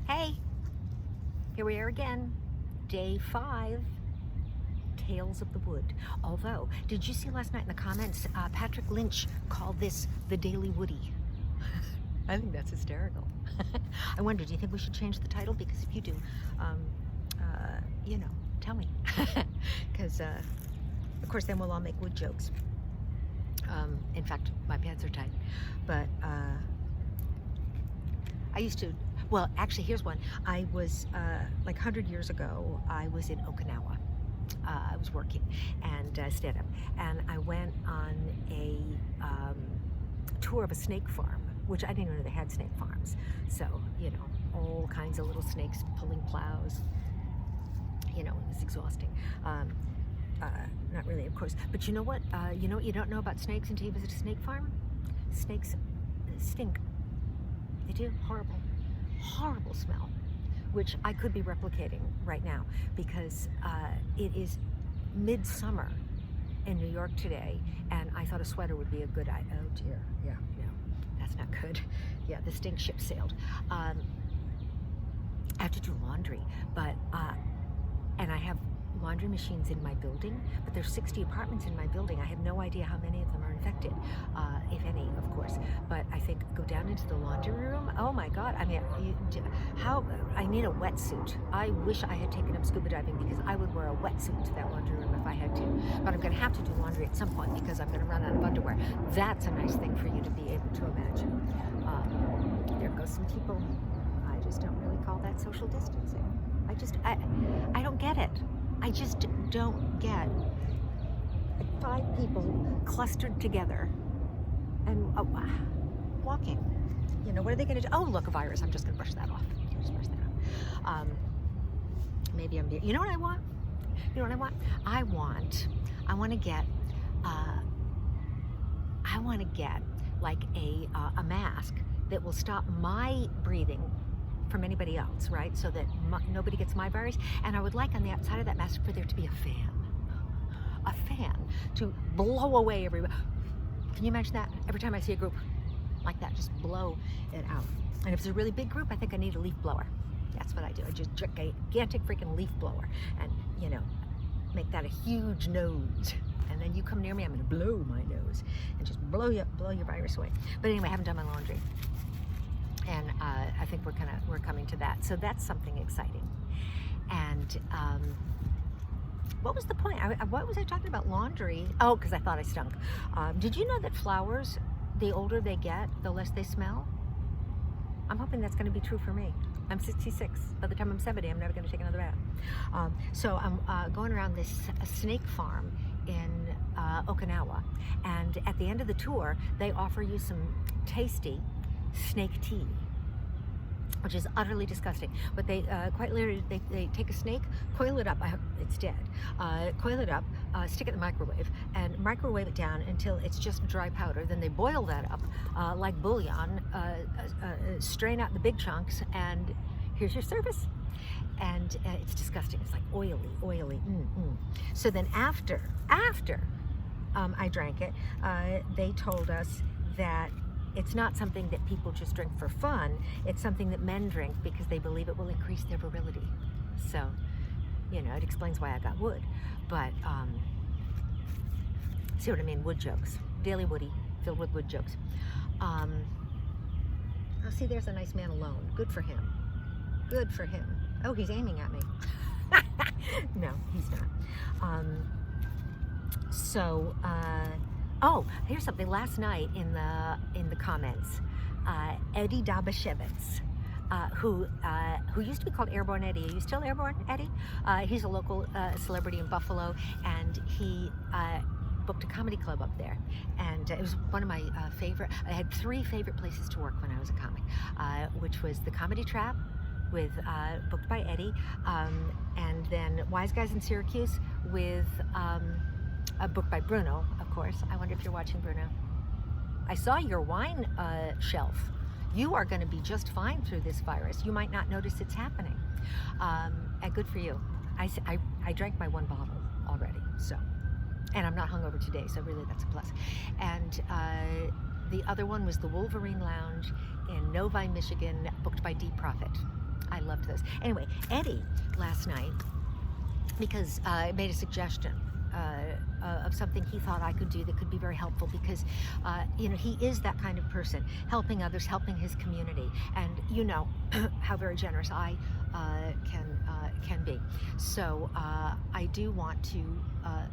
Hey, here we are again, day 5, Tales of the Wood. Although, did you see last night in the comments, Patrick Lynch called this the Daily Woody? I think that's hysterical. I wonder, do you think we should change the title? Because if you do, tell me. Because, of course, then we'll all make wood jokes. In fact, my pants are tight. But I used to, well, actually, here's one. I was, like 100 years ago, I was in Okinawa. I was working and stayed up. And I went on a tour of a snake farm, which I didn't even know they had snake farms. So, all kinds of little snakes pulling plows. It was exhausting. Not really, of course. But you know what? You know what you don't know about snakes until you visit a snake farm? Snakes stink. They do. Horrible. Horrible smell, which I could be replicating right now because it is midsummer in New York today, and I thought a sweater would be a good idea. Oh dear, yeah, no, that's not good. Yeah, the stink ship sailed. I have to do laundry, but and I have laundry machines in my building, but there's 60 apartments in my building. I have no idea how many of them are infected, if any, of course. But I think go down into the laundry room. Oh my God! I mean, I need a wetsuit. I wish I had taken up scuba diving because I would wear a wetsuit to that laundry room if I had to. But I'm going to have to do laundry at some point because I'm going to run out of underwear. That's a nice thing for you to be able to imagine. There goes some people. I just don't really call that social distancing. I don't get it. I just don't get 5 people clustered together and walking. What are they going to do? Oh, look, a virus. I'm just going to brush that off. Maybe I'm being... You know what I want? I want to get like a mask that will stop my breathing from anybody else, right? So that nobody gets my virus. And I would like on the outside of that mask for there to be a fan to blow away everybody. Can you imagine that? Every time I see a group like that, just blow it out. And if it's a really big group, I think I need a leaf blower. That's what I do. I just drink a gigantic freaking leaf blower and, make that a huge nose. And then you come near me, I'm gonna blow my nose and just blow your virus away. But anyway, I haven't done my laundry. And I think we're coming to that. So that's something exciting. And what was the point? What was I talking about? Laundry. Oh, because I thought I stunk. Did you know that flowers, the older they get, the less they smell? I'm hoping that's going to be true for me. I'm 66. By the time I'm 70, I'm never going to take another bath. So I'm going around this snake farm in Okinawa. And at the end of the tour, they offer you some tasty Snaketini, which is utterly disgusting. But they quite literally, they take a snake, coil it up, I hope it's dead, coil it up, stick it in the microwave, and microwave it down until it's just dry powder. Then they boil that up like bouillon, strain out the big chunks, and here's your service. And it's disgusting. It's like oily. So then after I drank it, they told us that it's not something that people just drink for fun. It's something that men drink because they believe it will increase their virility. So, it explains why I got wood. But, see what I mean? Wood jokes. Daily Woody, filled with wood jokes. Oh, see, there's a nice man alone. Good for him. Good for him. Oh, he's aiming at me. No, he's not. Oh, here's something. Last night in the comments, Eddy Dabashevitz, who used to be called Airborne Eddy. Are you still Airborne Eddy? He's a local celebrity in Buffalo, and he booked a comedy club up there. And it was one of my favorite. I had 3 favorite places to work when I was a comic, which was the Comedy Trap, booked by Eddy, and then Wise Guys in Syracuse with a book by Bruno, of course. I wonder if you're watching, Bruno. I saw your wine shelf. You are going to be just fine through this virus. You might not notice it's happening. And good for you. I drank my 1 bottle already, so. And I'm not hungover today, so really that's a plus. And the other one was the Wolverine Lounge in Novi, Michigan, booked by D. Profit. I loved those. Anyway, Eddy last night, because I made a suggestion of something he thought I could do that could be very helpful, because you know, he is that kind of person, helping others, helping his community, and you know how very generous I can be. So I do want to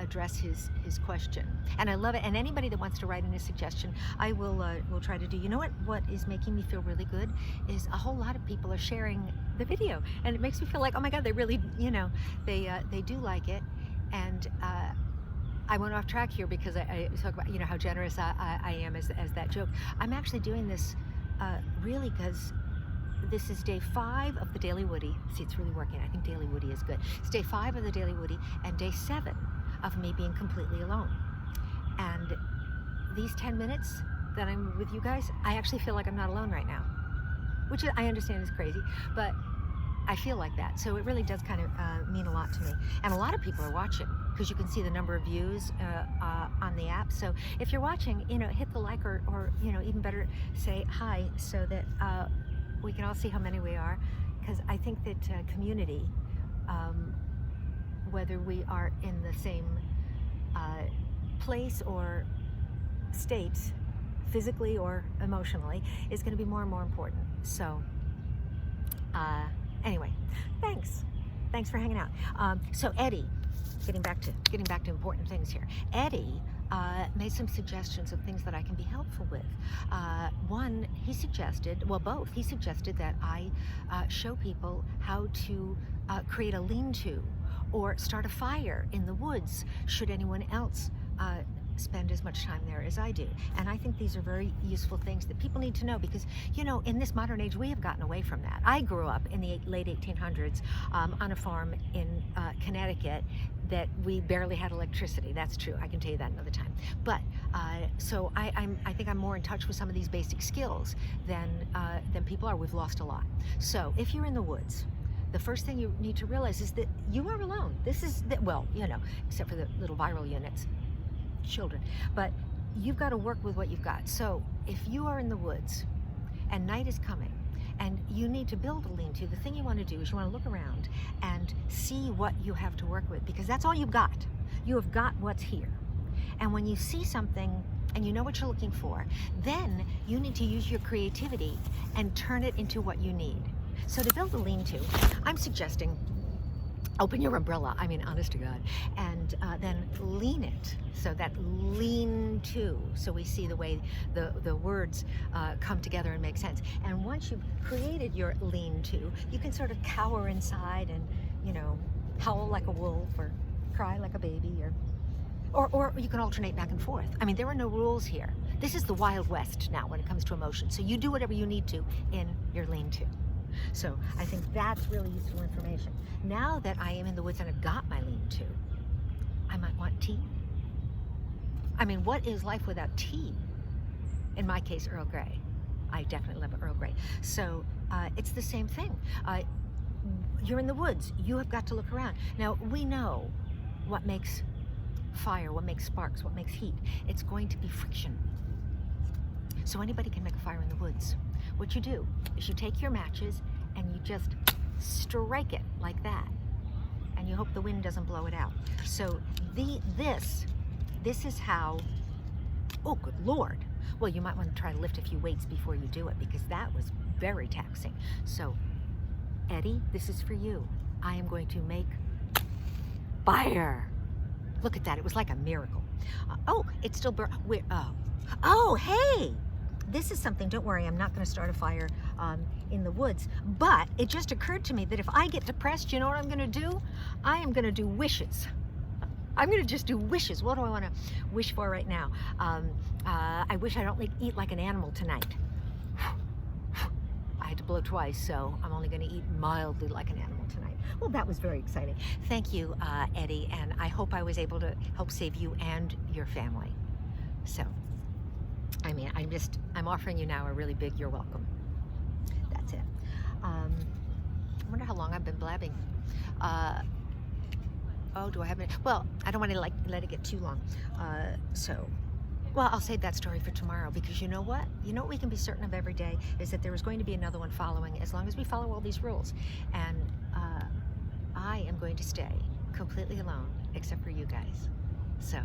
address his question, and I love it. And anybody that wants to write in a suggestion, I will try to do. You know what is making me feel really good is a whole lot of people are sharing the video, and it makes me feel like, oh my God, they really, you know, they do like it. And I went off track here because I talk about, you know, how generous I am as that joke. I'm actually doing this really because this is day 5 of the Daily Woodie. See, it's really working. I think Daily Woodie is good. It's day 5 of the Daily Woodie and day 7 of me being completely alone. And these 10 minutes that I'm with you guys, I actually feel like I'm not alone right now, which I understand is crazy, but I feel like that. So it really does kind of mean a lot to me. And a lot of people are watching, because you can see the number of views on the app. So if you're watching, you know, hit the like, or you know, even better, say hi, so that we can all see how many we are. Because I think that community, whether we are in the same place or state, physically or emotionally, is going to be more and more important. So anyway, thanks for hanging out. So Eddy, getting back to important things here. Eddy made some suggestions of things that I can be helpful with. One, he suggested, well, both. He suggested that I show people how to create a lean-to or start a fire in the woods, should anyone else spend as much time there as I do. And I think these are very useful things that people need to know, because, you know, in this modern age, we have gotten away from that. I grew up in the late 1800s on a farm in Connecticut that we barely had electricity. That's true. I can tell you that another time. But so I think I'm more in touch with some of these basic skills than people are. We've lost a lot. So if you're in the woods, the first thing you need to realize is that you are alone. This is, well, you know, except for the little viral units, children, but you've got to work with what you've got. So if you are in the woods and night is coming and you need to build a lean-to, the thing you want to do is you want to look around and see what you have to work with, because that's all you've got. You have got what's here. And when you see something and you know what you're looking for, then you need to use your creativity and turn it into what you need. So to build a lean-to, I'm suggesting open your umbrella, I mean, honest to God, and then lean it. So that lean to, so we see the way the words come together and make sense. And once you've created your lean to, you can sort of cower inside and, you know, howl like a wolf or cry like a baby, or you can alternate back and forth. I mean, there are no rules here. This is the Wild West now when it comes to emotion. So you do whatever you need to in your lean to. So I think that's really useful information. Now that I am in the woods and I've got my lean-to, I might want tea. I mean, what is life without tea? In my case, Earl Grey. I definitely love Earl Grey. So it's the same thing. You're in the woods. You have got to look around. Now, we know what makes fire, what makes sparks, what makes heat. It's going to be friction. So anybody can make a fire in the woods. What you do is you take your matches and you just strike it like that, and you hope the wind doesn't blow it out. So this is how, oh good Lord. Well, you might want to try to lift a few weights before you do it, because that was very taxing. So Eddy, this is for you. I am going to make fire. Look at that, it was like a miracle. Oh, it's still oh, hey! This is something, don't worry, I'm not going to start a fire in the woods, but it just occurred to me that if I get depressed, you know what I'm going to do? I am going to do wishes. I'm going to just do wishes. What do I want to wish for right now? I wish I don't eat like an animal tonight. I had to blow twice, so I'm only going to eat mildly like an animal tonight. Well, that was very exciting. Thank you, Eddy, and I hope I was able to help save you and your family. So, I mean, I'm offering you now a really big you're welcome. That's it. I wonder how long I've been blabbing. Oh, do I have it? Well, I don't want to let it get too long. So Well, I'll save that story for tomorrow, because you know what? You know what we can be certain of every day is that there is going to be another one following, as long as we follow all these rules. And I am going to stay completely alone, except for you guys. So,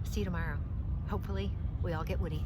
see you tomorrow. Hopefully, we all get Woody.